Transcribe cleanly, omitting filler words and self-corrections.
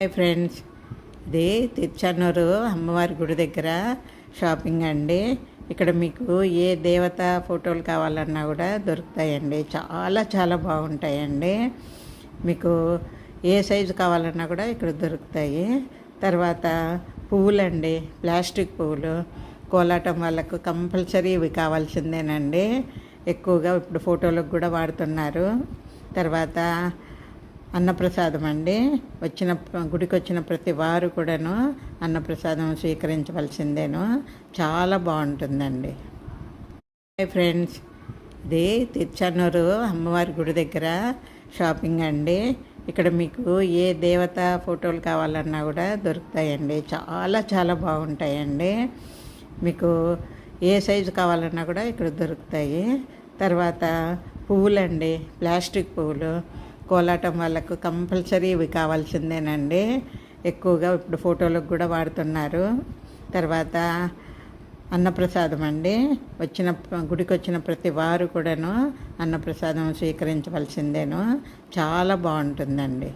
Hi friends, ఇది తిరుచానూరు అమ్మవారి గుడి దగ్గర షాపింగ్ అండి. ఇక్కడ మీకు ఏ దేవత ఫోటోలు కావాలన్నా కూడా దొరుకుతాయండి. చాలా చాలా బాగుంటాయండి. మీకు ఏ సైజు కావాలన్నా కూడా ఇక్కడ దొరుకుతాయి. తర్వాత పువ్వులండి, ప్లాస్టిక్ పువ్వులు కోలాటం వాళ్ళకు కంపల్సరీ ఇవి కావాల్సిందేనండి. ఎక్కువగా ఇప్పుడు ఫోటోలకు కూడా వాడుతున్నారు. తర్వాత అన్నప్రసాదం అండి. గుడికి వచ్చిన ప్రతి వారు కూడాను అన్నప్రసాదం స్వీకరించవలసిందేను. చాలా బాగుంటుందండి. హాయ్ ఫ్రెండ్స్, ఇది తిరుచానూరు అమ్మవారి గుడి దగ్గర షాపింగ్ అండి. ఇక్కడ మీకు ఏ దేవత ఫోటోలు కావాలన్నా కూడా దొరుకుతాయండి. చాలా చాలా బాగుంటాయండి. మీకు ఏ సైజు కావాలన్నా కూడా ఇక్కడ దొరుకుతాయి. తర్వాత పువ్వులండి, ప్లాస్టిక్ పువ్వులు కోలాటం వాళ్ళకు కంపల్సరీ ఇవి కావాల్సిందేనండి. ఎక్కువగా ఇప్పుడు ఫోటోలకు కూడా వాడుతున్నారు. తర్వాత అన్నప్రసాదం అండి. గుడికి వచ్చిన ప్రతి వారు కూడాను అన్నప్రసాదం స్వీకరించవలసిందేను. చాలా బాగుంటుందండి.